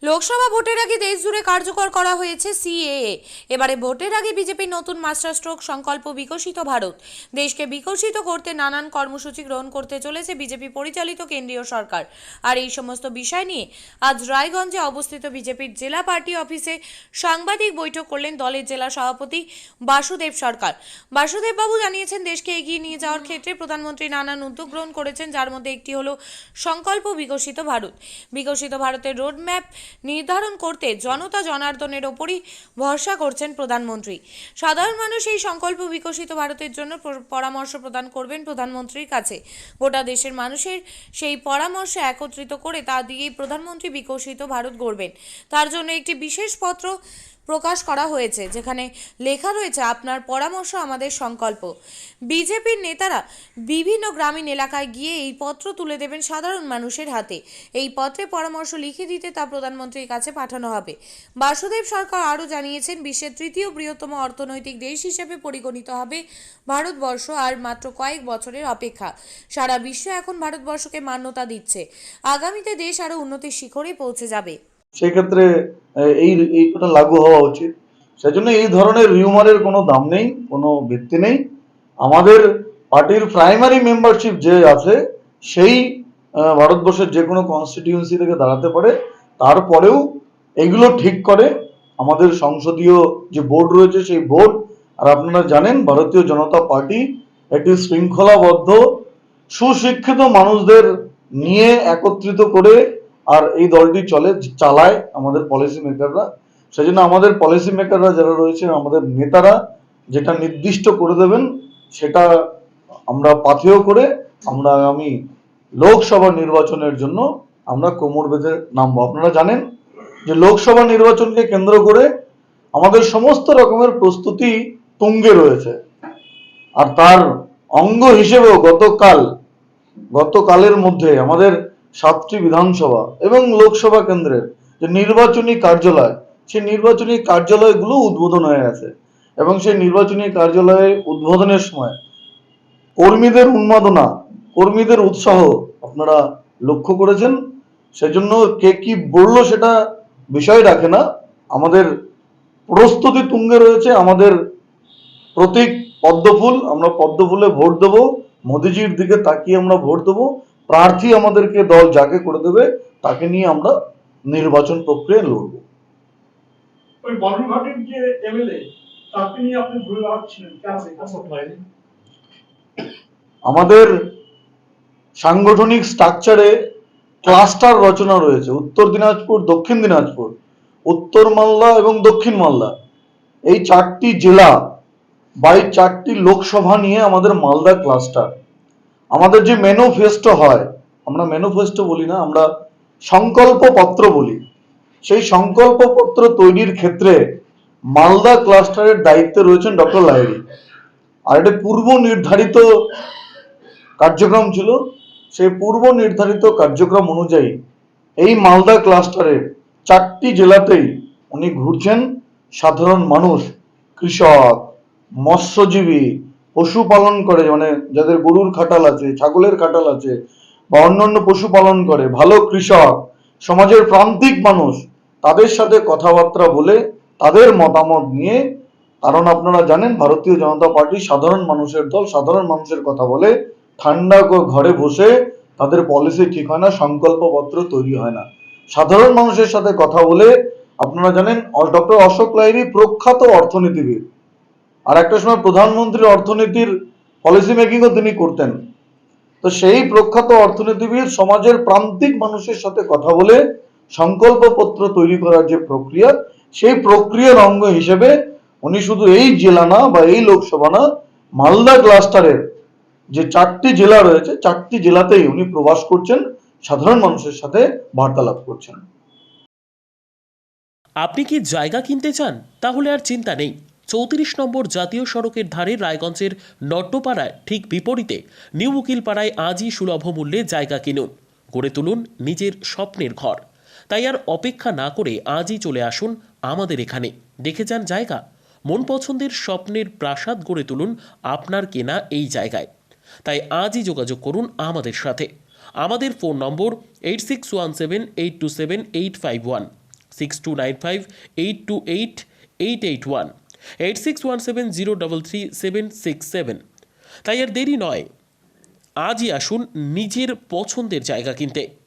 লোকসভা ভোটের আগে দেশ জুড়ে কার্যকর করা হয়েছে সিএএ। এবারে ভোটের আগে বিজেপির নতুন মাস্টার স্ট্রোক সংকল্প বিকশিত ভারত। দেশকে বিকশিত করতে নানান কর্মসূচি গ্রহণ করতে চলেছে বিজেপি পরিচালিত কেন্দ্রীয় সরকার। আর এই সমস্ত বিষয় নিয়ে আজ রায়গঞ্জে অবস্থিত বিজেপির জেলা পার্টি অফিসে সাংবাদিক বৈঠক করলেন দলের জেলা সভাপতি বাসুদেব সরকার। বাসুদেব বাবু জানিয়েছেন, দেশকে এগিয়ে নিয়ে যাওয়ার ক্ষেত্রে প্রধানমন্ত্রী নানান উদ্যোগ গ্রহণ করেছেন, যার মধ্যে একটি হলো সংকল্প বিকশিত ভারত। বিকশিত ভারতের রোডম্যাপ নির্ধারণ করতে জনতা জনার্দনের ওপরই ভরসা করছেন প্রধানমন্ত্রী। সাধারণ মানুষ এই সংকল্প বিকশিত ভারতের জন্য পরামর্শ প্রদান করবেন প্রধানমন্ত্রীর কাছে। গোটা দেশের মানুষের সেই পরামর্শ একত্রিত করে তা দিয়েই প্রধানমন্ত্রী বিকশিত ভারত গড়বেন। তার জন্য একটি বিশেষ পত্র প্রকাশ করা হয়েছে, যেখানে লেখা রয়েছে আপনার পরামর্শ আমাদের সংকল্প। বিজেপির নেতারা বিভিন্ন গ্রামীণ এলাকায় গিয়ে এই পত্র তুলে দেবেন সাধারণ মানুষের হাতে। এই পত্রে পরামর্শ লিখে দিতে তা প্রধানমন্ত্রীর কাছে পাঠানো হবে। বাসুদেব সরকার আরও জানিয়েছেন, বিশ্বের তৃতীয় বৃহত্তম অর্থনৈতিক দেশ হিসেবে পরিগণিত হবে ভারতবর্ষ। আর মাত্র কয়েক বছরের অপেক্ষা। সারা বিশ্ব এখন ভারতবর্ষকে মান্যতা দিচ্ছে। আগামীতে দেশ আরও উন্নতির শিখরে পৌঁছে যাবে। সেক্ষেত্রে এইটা লাগু হওয়া উচিত। সেজন্য এই ধরনের রিউমারের কোনো দাম নেই, কোনো ভিত্তি নেই। আমাদের পার্টির প্রাইমারি মেম্বারশিপ যে আছে সেই ভারতবর্ষের যে কোনো কনস্টিটিউয়েন্সি থেকে দাঁড়াতে পারে। তারপরেও এগুলো ঠিক করে আমাদের সংসদীয় যে বোর্ড রয়েছে সেই বোর্ড। আর আপনারা জানেন ভারতীয় জনতা পার্টি একটি শৃঙ্খলাবদ্ধ সুশিক্ষিত মানুষদের নিয়ে একত্রিত করে আর এই দলটি চালায় আমাদের পলিসি মেকাররা। সেজন্য আমাদের পলিসি মেকাররা যারা রয়েছেন, আমাদের নেতারা যেটা নির্দিষ্ট করে দেবেন সেটা আমরা পাথেয় করে আমরা আগামী লোকসভা নির্বাচনের জন্য আমরা কোমর বেঁধে নামবো। আপনারা জানেন যে লোকসভা নির্বাচনকে কেন্দ্র করে আমাদের সমস্ত রকমের প্রস্তুতি তুঙ্গে রয়েছে। আর তার অঙ্গ হিসেবেও গতকালের মধ্যে আমাদের 7টি বিধানসভা এবং লোকসভা কেন্দ্রের যে নির্বাচনী কার্যালয়, সেই নির্বাচনী কার্যালয়গুলো উদ্বোধন হয়ে গেছে। এবং সেই নির্বাচনী কার্যালয়ে উদ্বোধনের সময় কর্মীদের উন্মাদনা, কর্মীদের উৎসাহ আপনারা লক্ষ্য করেছেন। সেজন্য কে কি বললো সেটা বিষয় রাখে না, আমাদের প্রস্তুতি তুঙ্গে রয়েছে। আমাদের প্রতীক পদ্মফুল, আমরা পদ্মফুলে ভোট দেবো। মোদিজির দিকে তাকিয়ে আমরা ভোট দেবো। প্রার্থী আমাদেরকে দল যাকে করে দেবে তাকে নিয়ে আমরা নির্বাচন প্রক্রিয়া লড়ব। ওই বালুরঘাটের যে এমএলএ তাকে নিয়ে আপনি ঘুরে বেড়াচ্ছিলেন, কেন? আমাদের সাংগঠনিক স্ট্রাকচারে ক্লাস্টার রচনা রয়েছে। উত্তর দিনাজপুর, দক্ষিণ দিনাজপুর, উত্তর মালদা এবং দক্ষিণ মালদা, এই 4টি জেলা বা এই 4টি লোকসভা নিয়ে আমাদের মালদা ক্লাস্টার। আমাদের যে ম্যানিফেস্টো হয়, আমরা ম্যানিফেস্টো বলি না, আমরা সংকল্প পত্র বলি। সেই সংকল্প পত্র তৈরির ক্ষেত্রে মালদা ক্লাস্টারের দায়িত্বে রয়েছেন ডক্টর লাহিড়ী। আর এটা পূর্ব নির্ধারিত কার্যক্রম ছিল। সেই পূর্ব নির্ধারিত কার্যক্রম অনুযায়ী এই মালদা ক্লাস্টারের 4টি জেলাতেই উনি ঘুরছেন। সাধারণ মানুষ, কৃষক, মৎস্যজীবী, পশুপালন করে, মানে যাদের গরুর খাটাল আছে, ছাগলের খাটাল আছে বা অন্যান্য পশুপালন করে, ভালো কৃষক, সমাজের প্রান্তিক মানুষ, তাদের সাথে কথাবার্তা বলে তাদের মতামত নিয়ে, কারণ আপনারা জানেন ভারতীয় জনতা পার্টি সাধারণ মানুষের দল, সাধারণ মানুষের কথা বলে। ঠান্ডা ঘরে বসে তাদের পলিসি ঠিক হয় না, সংকল্পপত্র তৈরি হয় না। সাধারণ মানুষের সাথে কথা বলে, আপনারা জানেন ডক্টর অশোক লাহিড়ী প্রখ্যাত অর্থনীতিবিদ, আর একটা সময় প্রধানমন্ত্রীর অর্থনীতির পলিসি মেকিংও তিনি করতেন। তো সেই প্রখ্যাত অর্থনীতিবিদ সমাজের প্রান্তিক মানুষের সাথে কথা বলে সংকল্পপত্র তৈরি করার যে প্রক্রিয়া, সেই প্রক্রিয়ার অঙ্গ হিসেবে উনি শুধু এই জেলা না বা এই লোকসভা না, মালদা ক্লাস্টারের যে 4টি জেলা রয়েছে 4টি জেলাতেই উনি প্রবাস করছেন, সাধারণ মানুষের সাথে বার্তালাপ করছেন। আপনি কি জায়গা কিনতে চান? তাহলে আর চিন্তা নেই। 34 নম্বর জাতীয় সড়কের ধারে রায়গঞ্জের নট্টপাড়ায় ঠিক বিপরীতে নিউ উকিলপাড়ায় আজই সুলভ মূল্যে জায়গা কিনুন, গড়ে তুলুন নিজের স্বপ্নের ঘর। তাই আর অপেক্ষা না করে আজই চলে আসুন আমাদের এখানে, দেখে যান জায়গা। মন পছন্দের স্বপ্নের প্রাসাদ গড়ে তুলুন আপনার কেনা এই জায়গায়। তাই আজই যোগাযোগ করুন আমাদের সাথে। আমাদের ফোন নম্বর 8617827851 6295828881 8617033767। তাই আর দেরি নয়, আজই আসুন নিজের পছন্দের জায়গা কিনতে।